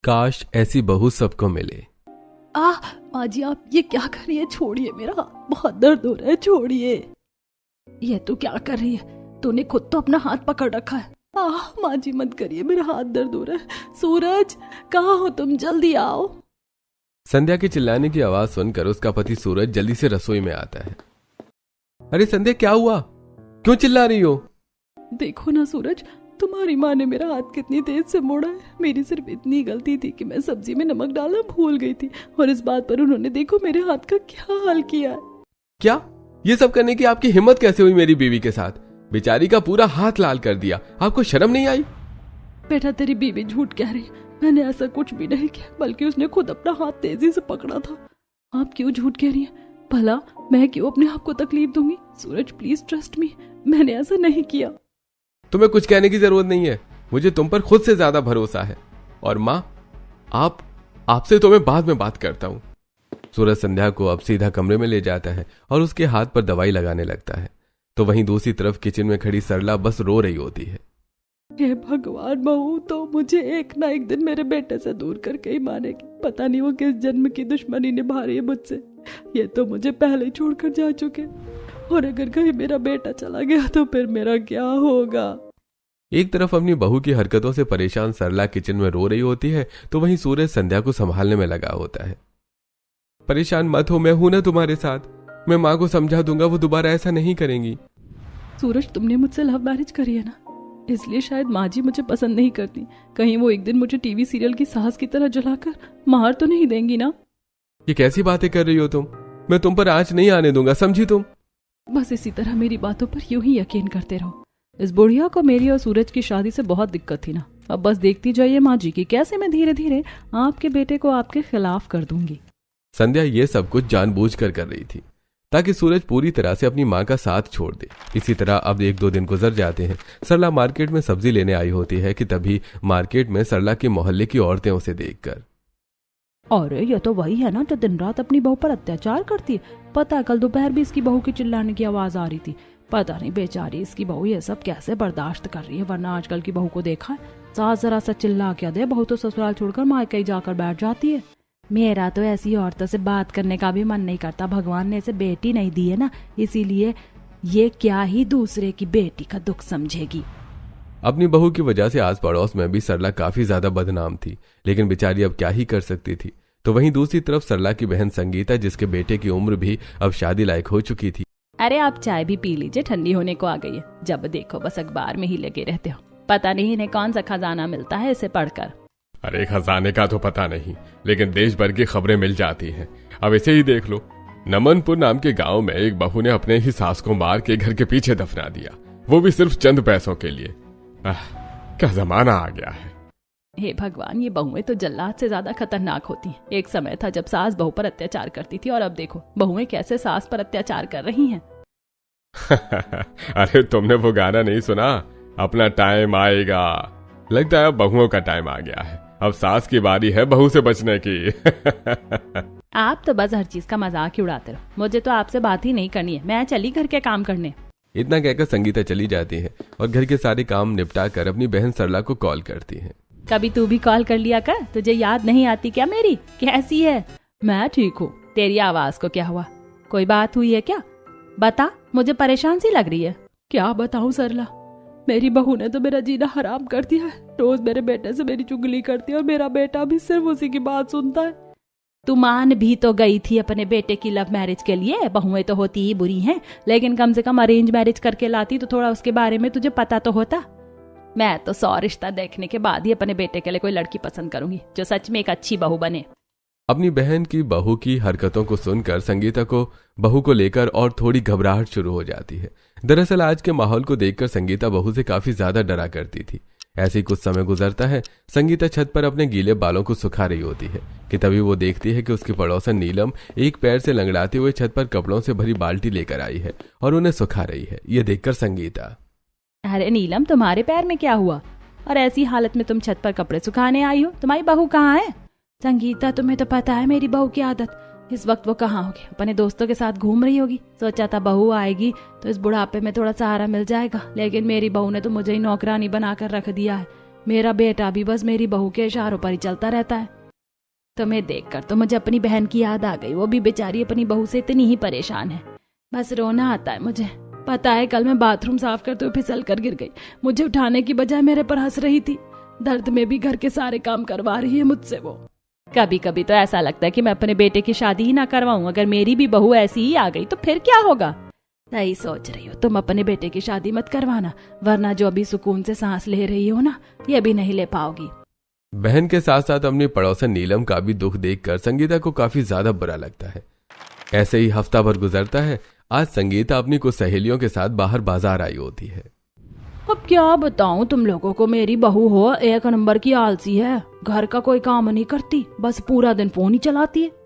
काश ऐसी बहू सबको मिले। माँ जी आप ये क्या कर रही है? छोड़िए, मेरा बहुत दर्द हो रहा है, छोड़िए। ये तू क्या कर रही है? तूने खुद तो अपना हाथ पकड़ रखा है। माँ जी मत करिए, मेरा हाथ दर्द हो रहा है। सूरज, कहाँ हो तुम? जल्दी आओ। संध्या के चिल्लाने की आवाज सुनकर उसका पति सूरज जल्दी से रसोई में आता है। अरे संध्या, क्या हुआ? क्यों चिल्ला रही हो? देखो ना सूरज, तुम्हारी माँ ने मेरा हाथ कितनी तेज से मोड़ा है। मेरी सिर्फ इतनी गलती थी कि मैं सब्जी में नमक डालना भूल गई थी, और इस बात पर उन्होंने देखो मेरे हाथ का क्या हाल किया है। क्या? ये सब करने की आपकी हिम्मत कैसे हुई मेरी बीवी के साथ? बेचारी का पूरा हाथ लाल कर दिया। आपको शर्म नहीं आई? बेटा तेरी बीवी झूठ कह रही है, मैंने ऐसा कुछ भी नहीं किया, बल्कि उसने खुद अपना हाथ तेजी से पकड़ा था। आप क्यों झूठ कह रही हैं? भला मैं क्यों अपने आप को तकलीफ दूंगी? सूरज प्लीज ट्रस्ट मी, मैंने ऐसा नहीं किया। तुम्हें कुछ कहने की जरूरत नहीं है, मुझे तुम पर खुद से ज्यादा भरोसा है। और माँ, आपसे तो मैं बाद में बात करता हूँ। सूरज संध्या को अब सीधा कमरे में ले जाता है और उसके हाथ पर दवाई लगाने लगता है। तो वहीं दूसरी तरफ किचन में खड़ी सरला बस रो रही होती है। हे भगवान, बहू तो मुझे एक ना एक दिन मेरे बेटे से दूर करके ही मानेगी। पता नहीं वो किस जन्म की दुश्मनी निभा रही है मुझसे। ये तो मुझे पहले ही छोड़कर जा चुके, और अगर कहीं मेरा बेटा चला गया तो फिर मेरा क्या होगा? एक तरफ अपनी बहू की हरकतों से परेशान सरला किचन में रो रही होती है, तो वहीं सूरज संध्या को संभालने में लगा होता है। परेशान मत हो, मैं हूं ना तुम्हारे साथ। मैं माँ को समझा दूंगा, वो दोबारा ऐसा नहीं करेंगी। सूरज, तुमने मुझसे लव मैरिज करी है ना, इसलिए शायद माँ जी मुझे पसंद नहीं करती। कहीं वो एक दिन मुझे टीवी सीरियल की सास की तरह जलाकर मार तो नहीं देंगी ना? ये कैसी बातें कर रही हो तुम? मैं तुम पर आंच नहीं आने दूंगा, समझी तुम? बस इसी तरह मेरी बातों पर यूं ही यकीन करते रहो। इस बुढ़िया को मेरी और सूरज की शादी से बहुत दिक्कत थी ना। अब बस देखती जाइए माँ जी की कैसे मैं धीरे धीरे आपके बेटे को आपके खिलाफ कर दूंगी। संध्या ये सब कुछ जानबूझकर कर रही थी ताकि सूरज पूरी तरह से अपनी माँ का साथ छोड़ दे। इसी तरह अब 1-2 दिन गुजर जाते हैं। सरला मार्केट में सब्जी लेने आई होती है कि तभी मार्केट में सरला के मोहल्ले की औरतें उसे देखकर, अरे ये तो वही है ना जो दिन रात अपनी बहू पर अत्याचार करती है। पता है कल दोपहर भी इसकी बहू की चिल्लाने की आवाज आ रही थी। पता नहीं बेचारी इसकी बहू ये सब कैसे बर्दाश्त कर रही है, वरना आजकल की बहू को देखा है, सास जरा सा चिल्ला क्या दे, बहू तो ससुराल छोड़कर मायके ही जाकर बैठ जाती है। मेरा तो ऐसी औरतों से बात करने का भी मन नहीं करता। भगवान ने इसे बेटी नहीं दी है ना, इसीलिए ये क्या ही दूसरे की बेटी का दुख समझेगी। अपनी बहू की वजह से आस पड़ोस में भी सरला काफी ज्यादा बदनाम थी, लेकिन बेचारी अब क्या ही कर सकती थी। तो वहीं दूसरी तरफ सरला की बहन संगीता, जिसके बेटे की उम्र भी अब शादी लायक हो चुकी थी। अरे आप चाय भी पी लीजिए, ठंडी होने को आ गई है। जब देखो बस अखबार में ही लगे रहते हो, पता नहीं इन्हें कौन सा खजाना मिलता है इसे पढ़कर। अरे खजाने का तो पता नहीं, लेकिन देश भर की खबरें मिल जाती हैं। अब इसे ही देख लो, नमनपुर नाम के गांव में एक बहू ने अपने ही सास को मार के घर के पीछे दफना दिया, वो भी सिर्फ चंद पैसों के लिए। क्या जमाना आ गया है। हे भगवान, ये बहुएं तो जल्लाद से ज्यादा खतरनाक होती हैं। एक समय था जब सास बहू पर अत्याचार करती थी, और अब देखो बहुएं कैसे सास पर अत्याचार कर रही हैं। अरे तुमने वो गाना नहीं सुना, अपना टाइम आएगा? लगता है अब बहुओं का टाइम आ गया है, अब सास की बारी है बहू से बचने की। आप तो बस हर चीज का मजाक ही उड़ाते रहो, मुझे तो आपसे बात ही नहीं करनी है, मैं चली घर के काम करने। इतना कहकर संगीता चली जाती है और घर के सारे काम निपटा कर अपनी बहन सरला को कॉल करती है। कभी तू भी कॉल कर लिया कर, तुझे याद नहीं आती क्या मेरी? कैसी है? मैं ठीक हूँ, तेरी आवाज को क्या हुआ? कोई बात हुई है क्या? बता, मुझे परेशान सी लग रही है। क्या बताऊं सरला, मेरी बहू ने तो मेरा जीना हराम कर दिया है। रोज मेरे बेटे से मेरी चुगली करती है और मेरा बेटा भी सिर्फ उसी की बात सुनता है। तू मान भी तो गई थी अपने बेटे की लव मैरिज के लिए। बहुएं तो होती ही बुरी हैं, लेकिन कम से कम अरेंज मैरिज करके लाती तो थोड़ा उसके बारे में तुझे पता तो होता। मैं तो 100 रिश्ता देखने के बाद ही अपने बेटे के लिए कोई लड़की पसंद करूंगी जो सच में एक अच्छी बहू बने। अपनी बहन की बहू की हरकतों को सुनकर संगीता को बहू को लेकर और थोड़ी घबराहट शुरू हो जाती है। दरअसल आज के माहौल को देखकर संगीता बहू से काफी ज्यादा डरा करती थी। ऐसे ही कुछ समय गुजरता है। संगीता छत पर अपने गीले बालों को सुखा रही होती है कि तभी वो देखती है कि उसकी पड़ोसन नीलम एक पैर से लंगड़ाते हुए छत पर कपड़ों से भरी बाल्टी लेकर आई है और उन्हें सुखा रही है। ये देखकर संगीता, अरे नीलम, तुम्हारे पैर में क्या हुआ और ऐसी हालत में तुम छत पर कपड़े सुखाने आई हो? तुम्हारी बहू कहाँ है? संगीता, तुम्हें तो पता है मेरी बहू की आदत, इस वक्त वो कहाँ होगी? अपने दोस्तों के साथ घूम रही होगी। सोचा था बहू आएगी तो इस बुढ़ापे में थोड़ा सहारा मिल जाएगा, लेकिन मेरी बहू ने तो मुझे ही नौकरानी बनाकर रख दिया है। मेरा बेटा भी बस मेरी बहू के इशारों पर ही चलता रहता है। तुम्हें देखकर तो मुझे अपनी बहन की याद आ गई। वो भी बेचारी अपनी बहू से इतनी ही परेशान है, बस रोना आता है मुझे। पता है कल मैं बाथरूम साफ करते हुए फिसल कर गिर गई। मुझे उठाने की बजाय मेरे पर हंस रही थी। दर्द में भी घर के सारे काम करवा रही है मुझसे वो। कभी कभी तो ऐसा लगता है कि मैं अपने बेटे की शादी ही ना करवाऊं। अगर मेरी भी बहू ऐसी ही आ गई तो फिर क्या होगा। सही सोच रही हो तुम, अपने बेटे की शादी मत करवाना, वरना जो अभी सुकून से सांस ले रही हो ना, ये भी नहीं ले पाओगी। बहन के साथ साथ अपनी पड़ोसन नीलम का भी दुख देखकर संगीता को काफी ज्यादा बुरा लगता है। ऐसे ही हफ्ता भर गुजरता है। आज संगीता अपनी कुछ सहेलियों के साथ बाहर बाजार आई होती है। अब क्या बताऊं तुम लोगों को, मेरी बहू हो एक नंबर की आलसी है। घर का कोई काम नहीं करती, बस पूरा दिन फोन ही चलाती है।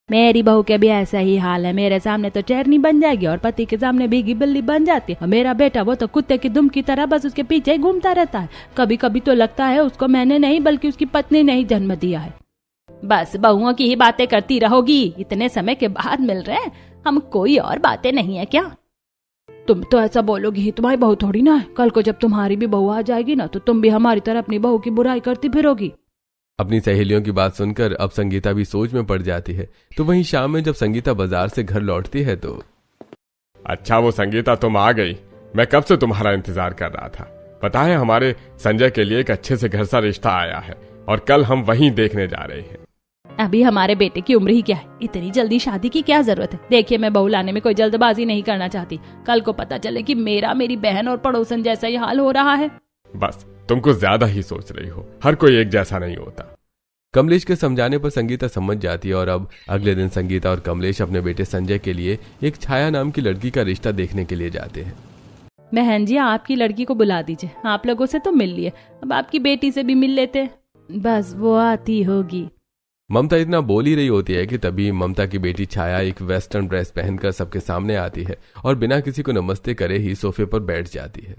मेरी बहू के भी ऐसा ही हाल है। मेरे सामने तो चेरनी बन जाएगी और पति के सामने भीगी बिल्ली बन जाती है। मेरा बेटा वो तो कुत्ते की दुम की तरह बस उसके पीछे ही घूमता रहता है। कभी कभी तो लगता है उसको मैंने नहीं बल्कि उसकी पत्नी ने ही जन्म दिया है। बस बहुओं की ही बातें करती रहोगी। इतने समय के बाद मिल रहे हैं हम, कोई और बातें नहीं है क्या? तुम तो ऐसा बोलोगी ही, तुम्हारी बहू थोड़ी ना है। कल को जब तुम्हारी भी बहू आ जाएगी ना, तो तुम भी हमारी तरह अपनी बहू की बुराई करती फिरोगी। अपनी सहेलियों की बात सुनकर अब संगीता भी सोच में पड़ जाती है। तो वहीं शाम में जब संगीता बाजार से घर लौटती है तो अच्छा वो संगीता तुम आ गई। मैं कब से तुम्हारा इंतजार कर रहा था। पता है हमारे संजय के लिए एक अच्छे से घर सा रिश्ता आया है और कल हम वहीं देखने जा रहे हैं। अभी हमारे बेटे की उम्र ही क्या है, इतनी जल्दी शादी की क्या जरूरत है? देखिए मैं बहू लाने में कोई जल्दबाजी नहीं करना चाहती। कल को पता चले कि मेरा मेरी बहन और पड़ोसन जैसा ही हाल हो रहा है। बस तुम कुछ ज्यादा ही सोच रही हो, हर कोई एक जैसा नहीं होता। कमलेश के समझाने पर संगीता समझ जाती है और अब अगले दिन संगीता और कमलेश अपने बेटे संजय के लिए एक छाया नाम की लड़की का रिश्ता देखने के लिए जाते हैं। बहन जी आपकी लड़की को बुला दीजिए। आप लोगों से तो मिल लिए, अब आपकी बेटी से भी मिल लेते। बस वो आती होगी। ममता इतना बोल ही रही होती है कि तभी ममता की बेटी छाया एक वेस्टर्न ड्रेस पहनकर सबके सामने आती है और बिना किसी को नमस्ते करे ही सोफे पर बैठ जाती है।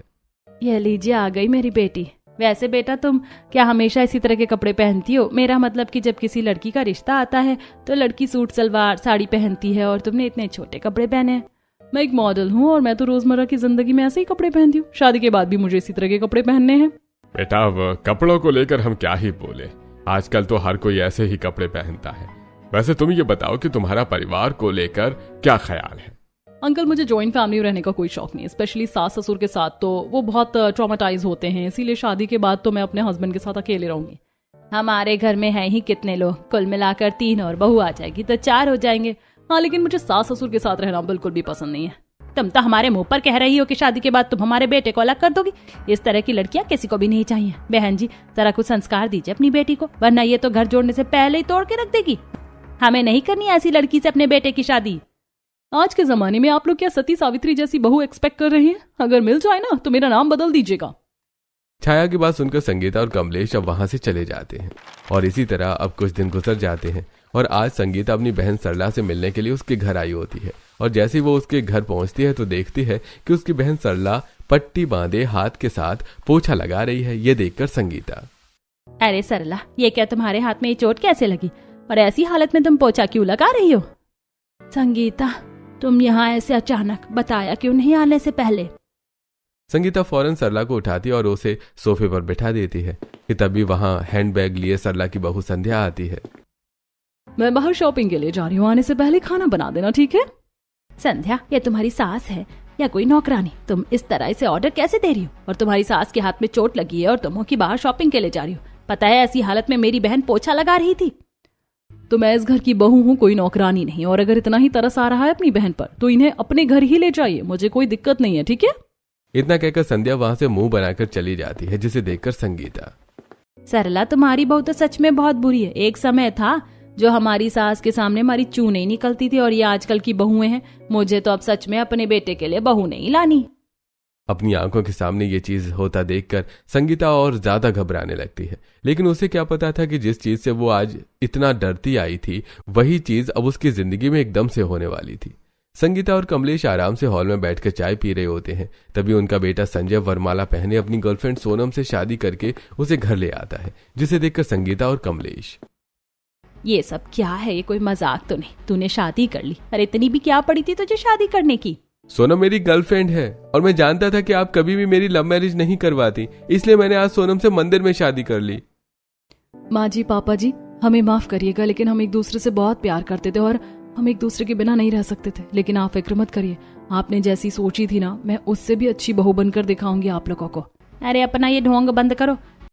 ये लीजिए आ गई मेरी बेटी। वैसे बेटा तुम क्या हमेशा इसी तरह के कपड़े पहनती हो? मेरा मतलब कि जब किसी लड़की का रिश्ता आता है तो लड़की सूट सलवार साड़ी पहनती है और तुमने इतने छोटे कपड़े पहने हैं। मैं एक मॉडल हूँ और मैं तो रोजमर्रा की जिंदगी में ऐसे ही कपड़े पहनती हूँ। शादी के बाद भी मुझे इसी तरह के कपड़े पहनने हैं। बेटा अब कपड़ों को लेकर हम क्या ही बोले, आजकल तो हर कोई ऐसे ही कपड़े पहनता है। वैसे तुम ये बताओ कि तुम्हारा परिवार को लेकर क्या ख्याल है? अंकल मुझे जॉइंट फैमिली में रहने का कोई शौक नहीं है, स्पेशली सास ससुर के साथ तो वो बहुत ट्रॉमेटाइज होते हैं। इसीलिए शादी के बाद तो मैं अपने हस्बैंड के साथ अकेले रहूंगी। हमारे घर में है ही कितने लोग, कुल मिलाकर 3 और बहू आ जाएगी तो 4 हो जाएंगे। हाँ लेकिन मुझे सास ससुर के साथ रहना बिल्कुल भी पसंद नहीं है। तुम तो हमारे मुंह पर कह रही हो कि शादी के बाद तुम हमारे बेटे को अलग कर दोगी। इस तरह की लड़कियां किसी को भी नहीं चाहिए। बहन जी जरा कुछ संस्कार दीजिए अपनी बेटी को, वरना ये तो घर जोड़ने से पहले ही तोड़ के रख देगी। हमें नहीं करनी ऐसी लड़की से अपने बेटे की शादी। आज के जमाने में आप लोग क्या सती सावित्री जैसी बहू एक्सपेक्ट कर रहे हैं? अगर मिल जाए ना तो मेरा नाम बदल दीजिएगा। छाया की बात सुनकर संगीता और कमलेश अब वहां से चले जाते हैं और इसी तरह अब कुछ दिन गुजर जाते हैं और आज संगीता अपनी बहन सरला से मिलने के लिए उसके घर आई होती है और जैसे ही वो उसके घर पहुंचती है तो देखती है कि उसकी बहन सरला पट्टी बांधे हाथ के साथ पोछा लगा रही है। ये देखकर संगीता, अरे सरला ये क्या तुम्हारे हाथ में ये चोट कैसे लगी और ऐसी हालत में तुम पोछा क्यों लगा रही हो? संगीता तुम यहाँ ऐसे अचानक, बताया क्यों नहीं आने से पहले? संगीता फौरन सरला को उठाती और उसे सोफे पर बिठा देती है कि तभी वहां हैंडबैग लिए सरला की बहू संध्या आती है। मैं बाहर शॉपिंग के लिए जा रही हूँ, आने से पहले खाना बना देना, ठीक है? संध्या ये तुम्हारी सास है या कोई नौकरानी? तुम इस तरह से ऑर्डर कैसे दे रही हो? और तुम्हारी सास के हाथ में चोट लगी है और तुम हो कि बाहर शॉपिंग के लिए जा रही हो। पता है ऐसी हालत में मेरी बहन पोछा लगा रही थी। तो मैं इस घर की बहू हूँ, कोई नौकरानी नहीं। और अगर इतना ही तरस आ रहा है अपनी बहन पर तो इन्हें अपने घर ही ले जाइए, मुझे कोई दिक्कत नहीं है, ठीक है? इतना कहकर संध्या वहां से मुंह बनाकर चली जाती है जिसे देखकर संगीता, सरला तुम्हारी बहू तो सच में बहुत बुरी है। एक समय था जो हमारी सास के सामने हमारी चू नहीं निकलती थी और ये आजकल की बहुएं हैं। मुझे तो अब सच में अपने बेटे के लिए बहू नहीं लानी। अपनी आंखों के सामने ये चीज होता देखकर संगीता और ज्यादा घबराने लगती है। लेकिन उसे क्या पता था कि जिस चीज से वो आज इतना डरती आई थी वही चीज अब उसकी जिंदगी में एकदम से होने वाली थी। संगीता और कमलेश आराम से हॉल में बैठकर चाय पी रहे होते हैं। तभी उनका बेटा संजय वरमाला पहने अपनी गर्लफ्रेंड सोनम से शादी करके उसे घर ले आता है, जिसे देखकर संगीता और कमलेश, ये सब क्या है? ये कोई मजाक तो नहीं? तूने शादी कर ली? अरे इतनी भी क्या पड़ी थी तुझे शादी करने की? सोनम मेरी गर्लफ्रेंड है और मैं जानता था कि आप कभी भी मेरी लव मैरिज नहीं करवाती, इसलिए मैंने आज सोनम से मंदिर में शादी कर ली। माँ जी, पापा जी, हमें माफ करिएगा, लेकिन हम एक दूसरे से बहुत प्यार करते थे और हम एक दूसरे के बिना नहीं रह सकते थे। लेकिन आप फिक्र मत करिए, आपने जैसी सोची थी ना, मैं उससे भी अच्छी बहू बनकर दिखाऊंगी आप लोगों को। अरे अपना ये ढोंग बंद करो,